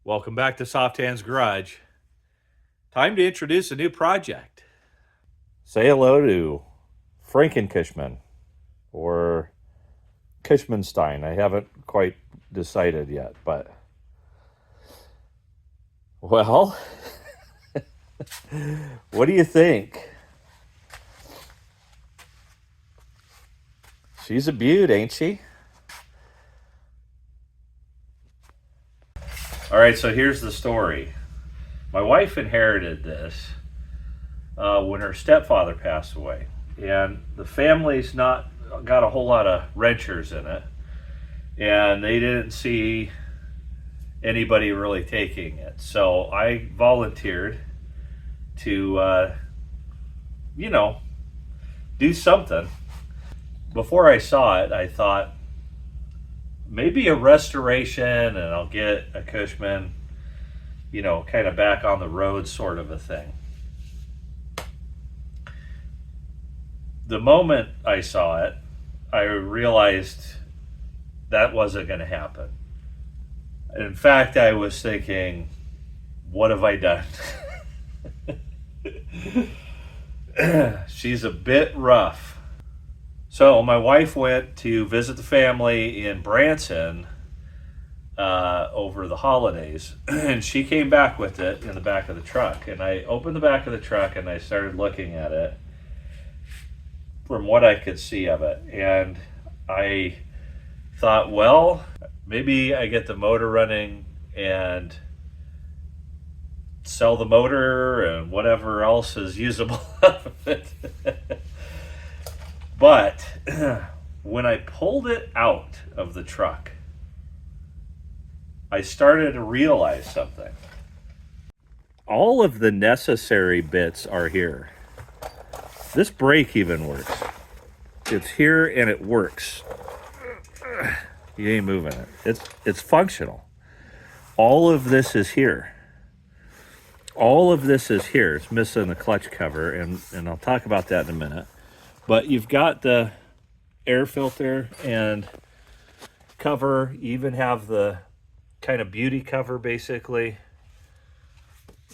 Welcome back to Soft Hands Garage. Time to introduce a new project. Say hello to Franken-Cushman or Cushmanstein. I haven't quite decided yet, but well, what do you think? She's a beaut, ain't she? All right, so here's the story. My wife inherited this when her stepfather passed away, and the family's not got a whole lot of renters in it, and they didn't see anybody really taking it. So I volunteered to, do something. Before I saw it, I thought maybe a restoration, and I'll get a Cushman, kind of back on the road sort of a thing. The moment I saw it, I realized that wasn't going to happen. In fact, I was thinking, what have I done? She's a bit rough. So my wife went to visit the family in Branson over the holidays, and she came back with it in the back of the truck. And I opened the back of the truck and I started looking at it from what I could see of it. And I thought, well, maybe I get the motor running and sell the motor and whatever else is usable of it. But when I pulled it out of the truck, I started to realize something. All of the necessary bits are here. This brake even works. It's here and it works. You ain't moving it. It's functional. All of this is here. All of this is here. It's missing the clutch cover, and I'll talk about that in a minute. But you've got the air filter and cover. You even have the kind of beauty cover basically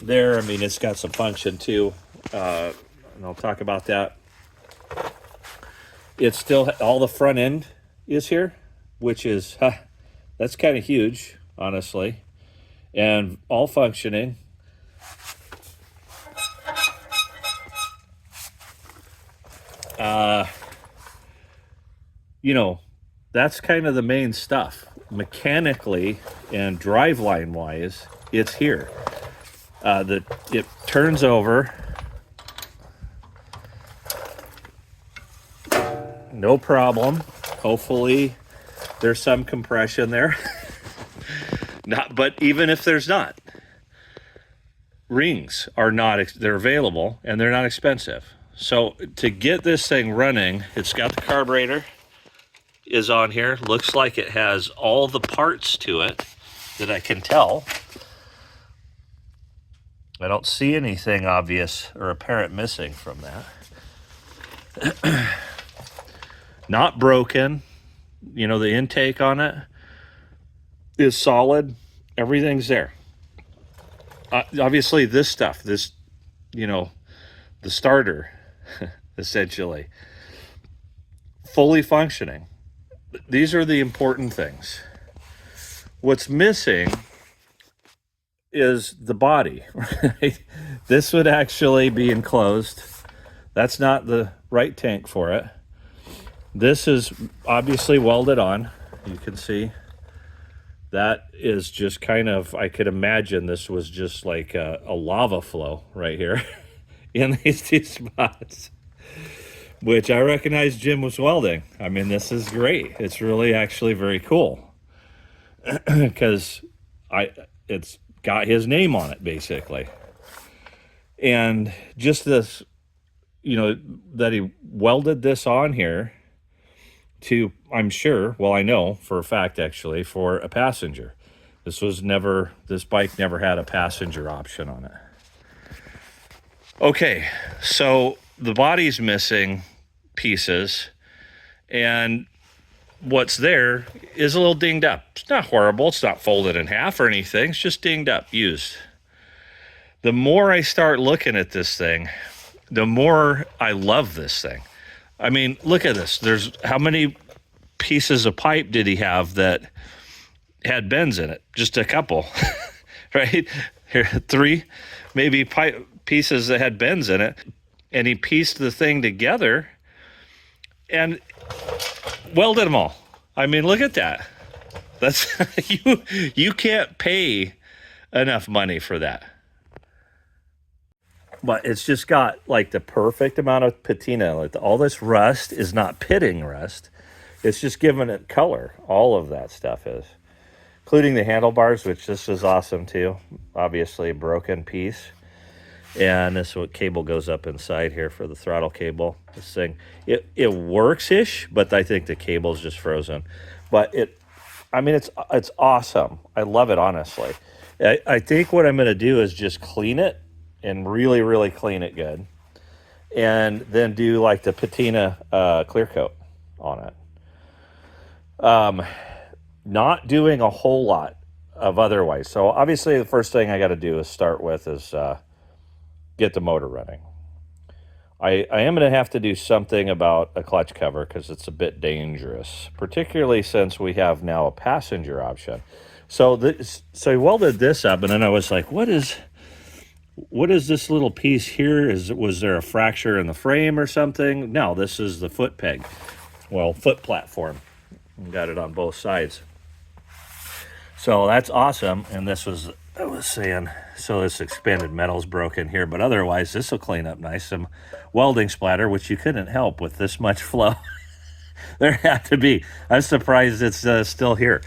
there. I mean, it's got some function too, and I'll talk about that. It's still, all the front end is here, which is, that's kind of huge, honestly, and all functioning. That's kind of the main stuff. Mechanically and driveline wise, it's here. It turns over. No problem. Hopefully there's some compression there. But even if there's not, rings are they're available and they're not expensive. So to get this thing running, it's got the carburetor is on here. Looks like it has all the parts to it that I can tell. I don't see anything obvious or apparent missing from that. Not broken. The intake on it is solid. Everything's there. Obviously this stuff, the starter, essentially, fully functioning. These are the important things. What's missing is the body, right? This would actually be enclosed. That's not the right tank for it. This is obviously welded on. You can see that is just kind of, I could imagine this was just like a lava flow right here in these two spots, which I recognize Jim was welding. I mean, this is great. It's really actually very cool because it's got his name on it basically. And just this, that he welded this on here to, I'm sure, well, I know for a fact actually, for a passenger. This bike never had a passenger option on it. Okay, so the body's missing pieces, and what's there is a little dinged up. It's not horrible. It's not folded in half or anything. It's just dinged up, used. The more I start looking at this thing, the more I love this thing. I mean, look at this. There's how many pieces of pipe did he have that had bends in it? Just a couple, right? Here, 3 maybe pipe pieces that had bends in it. And he pieced the thing together and welded them all. I mean, look at that. That's you can't pay enough money for that. But it's just got like the perfect amount of patina. Like all this rust is not pitting rust. It's just giving it color. All of that stuff is. Including the handlebars, which this is awesome too. Obviously a broken piece. And this what cable goes up inside here for the throttle cable. This thing, it works-ish, but I think the cable's just frozen. But I mean, it's awesome. I love it, honestly. I think what I'm going to do is just clean it and really, really clean it good. And then do like the patina clear coat on it. Not doing a whole lot of otherwise. So obviously the first thing I got to do is start with is get the motor running. I am going to have to do something about a clutch cover because it's a bit dangerous, particularly since we have now a passenger option. So I welded this up, and then I was like, what is this little piece here? Was there a fracture in the frame or something? No, this is the foot peg. Well, foot platform. Got it on both sides. So that's awesome. And this was, I was saying, so this expanded metal's broken here, but otherwise this will clean up nice. Some welding splatter, which you couldn't help with this much flow. There had to be. I'm surprised it's still here.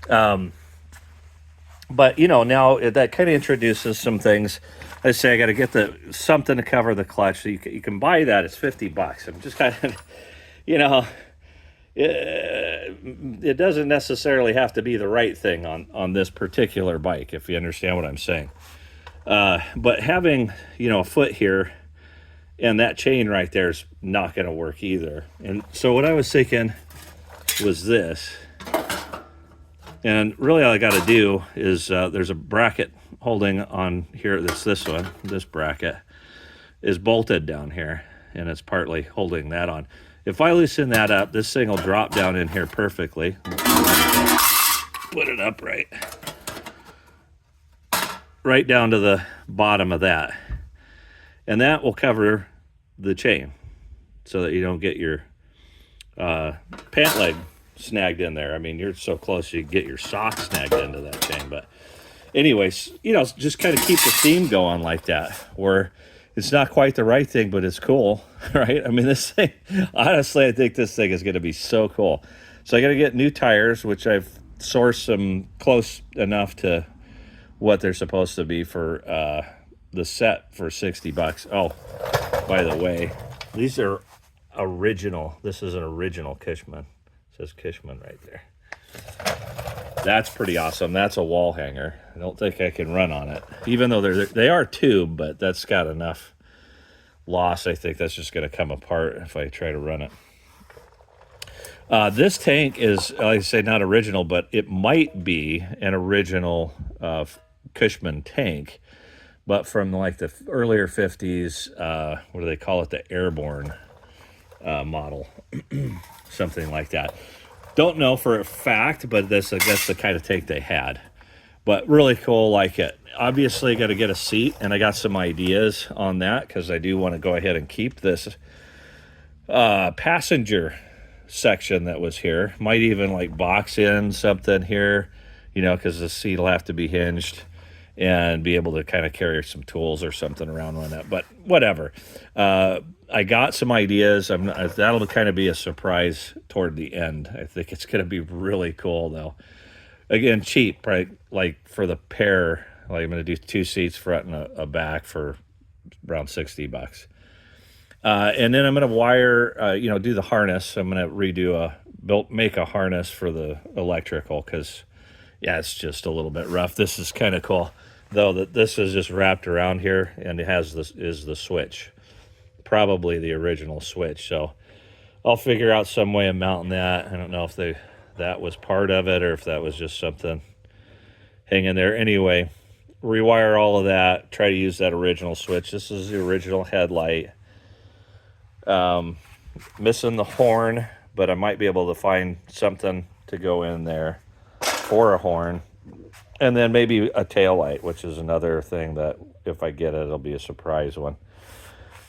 But, you know, now that kind of introduces some things. I say I got to get something to cover the clutch. So you can buy that. It's $50. I'm just kind of, you know, it doesn't necessarily have to be the right thing on this particular bike, if you understand what I'm saying. But having, you know, a foot here and that chain right there is not going to work either. And so what I was thinking was this. And really all I got to do is there's a bracket holding on here. This one, this bracket is bolted down here, and it's partly holding that on. If I loosen that up, this thing will drop down in here perfectly. Put it up right down to the bottom of that. And that will cover the chain so that you don't get your pant leg snagged in there. I mean, you're so close you get your sock snagged into that chain. But anyways, you know, just kind of keep the theme going like that, where it's not quite the right thing, but it's cool, right? I mean, this thing, honestly, I think this thing is going to be so cool. So I got to get new tires, which I've sourced some close enough to what they're supposed to be for the set for $60. Oh, by the way, these are original. This is an original Cushman. It says Cushman right there. That's pretty awesome. That's a wall hanger. I don't think I can run on it, even though they are tube, but that's got enough loss. I think that's just going to come apart if I try to run it. This tank is, like I say, not original, but it might be an original Cushman tank, but from like the earlier 50s, what do they call it? The Airborne model, something like that. Don't know for a fact, but this, I guess, the kind of tank they had. But really cool, like it. Obviously, got to get a seat, and I got some ideas on that because I do want to go ahead and keep this passenger section that was here. Might even like box in something here, you know, because the seat will have to be hinged and be able to kind of carry some tools or something around on that. But whatever. I got some ideas. That'll kind of be a surprise toward the end. I think it's going to be really cool, though. Again, cheap, right? Like for the pair, like I'm going to do 2 seats, front and a back for around $60. And then I'm going to wire, you know, do the harness. I'm going to make a harness for the electrical because, yeah, it's just a little bit rough. This is kind of cool, though, that this is just wrapped around here, and it has this is the switch. Probably the original switch. So I'll figure out some way of mounting that. I don't know if that was part of it or if that was just something hanging there. Anyway, rewire all of that. Try to use that original switch. This is the original headlight. Missing the horn, but I might be able to find something to go in there for a horn. And then maybe a tail light, which is another thing that if I get it, it'll be a surprise one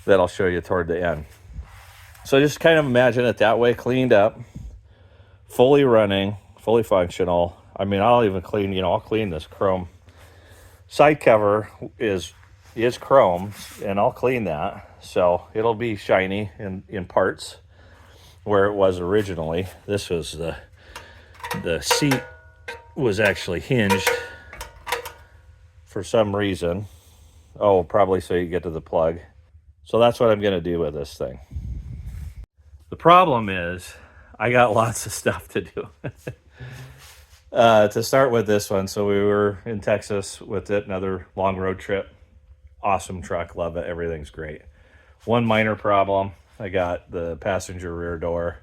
that I'll show you toward the end. So just kind of imagine it that way, cleaned up, fully running, fully functional. I mean, I'll even clean, I'll clean this chrome. Side cover is chrome, and I'll clean that. So it'll be shiny in parts where it was originally. This was the seat was actually hinged for some reason. Oh, probably so you get to the plug. So that's what I'm going to do with this thing. The problem is I got lots of stuff to do. To start with this one, so we were in Texas with it, another long road trip. Awesome truck, love it, everything's great. One minor problem, I got the passenger rear door.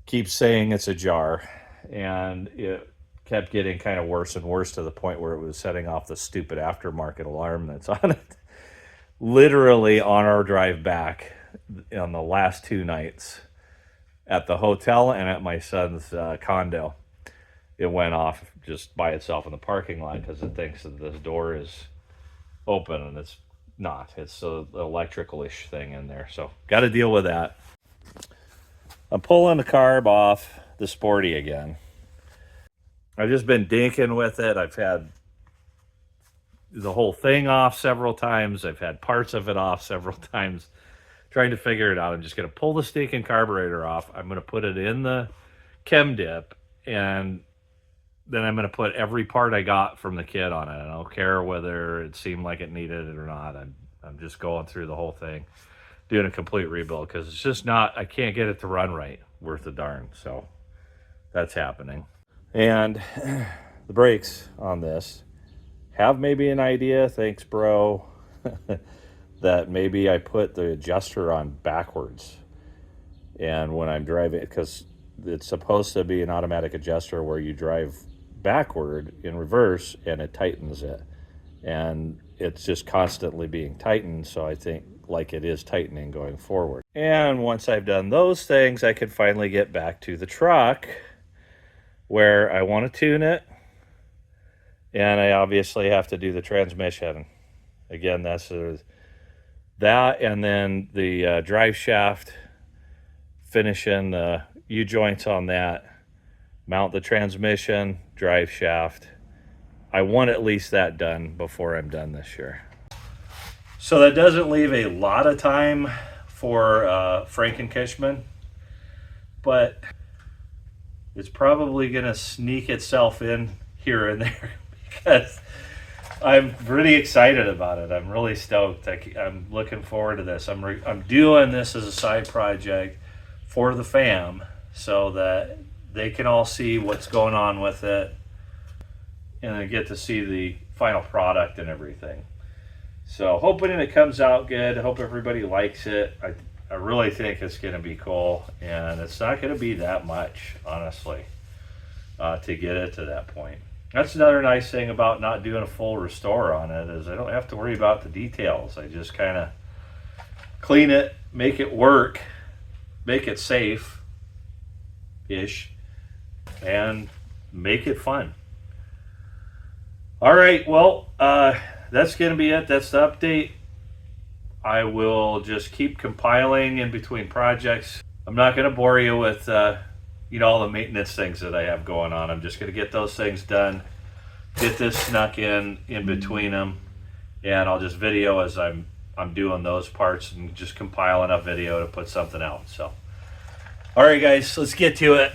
Keeps saying it's ajar, and it kept getting kind of worse and worse to the point where it was setting off the stupid aftermarket alarm that's on it. Literally on our drive back on the last 2 nights at the hotel and at my son's condo, it went off just by itself in the parking lot because it thinks that this door is open, and it's not. It's an electrical-ish thing in there, so got to deal with that. I'm pulling the carb off the Sporty again. I've just been dinking with it. I've had the whole thing off several times. I've had parts of it off several times, trying to figure it out. I'm just going to pull the stinking carburetor off. I'm going to put it in the chem dip, and then I'm going to put every part I got from the kit on it. I don't care whether it seemed like it needed it or not. I'm just going through the whole thing, doing a complete rebuild, because it's just not, I can't get it to run right, worth a darn. So that's happening. And the brakes on this have maybe an idea, thanks bro, that maybe I put the adjuster on backwards. And when I'm driving, because it's supposed to be an automatic adjuster where you drive backward in reverse and it tightens it, and it's just constantly being tightened, so I think like it is tightening going forward. And once I've done those things, I can finally get back to the truck where I want to tune it, and I obviously have to do the transmission. Again, that's that, and then the drive shaft, finishing the U-joints on that, mount the transmission, drive shaft. I want at least that done before I'm done this year. So that doesn't leave a lot of time for Franken-Kishman, but it's probably going to sneak itself in here and there because I'm pretty excited about it. I'm really stoked. I'm looking forward to this. I'm doing this as a side project for the fam so that they can all see what's going on with it and then get to see the final product and everything. So hoping it comes out good. I hope everybody likes it. I really think it's going to be cool, and it's not going to be that much, honestly, to get it to that point. That's another nice thing about not doing a full restore on it, is I don't have to worry about the details. I just kind of clean it, make it work, make it safe-ish, and make it fun. All right, well, that's going to be it. That's the update. I will just keep compiling in between projects. I'm not going to bore you with all the maintenance things that I have going on. I'm just going to get those things done, get this snuck in between them, and I'll just video as I'm doing those parts and just compile enough video to put something out. So, all right, guys, let's get to it.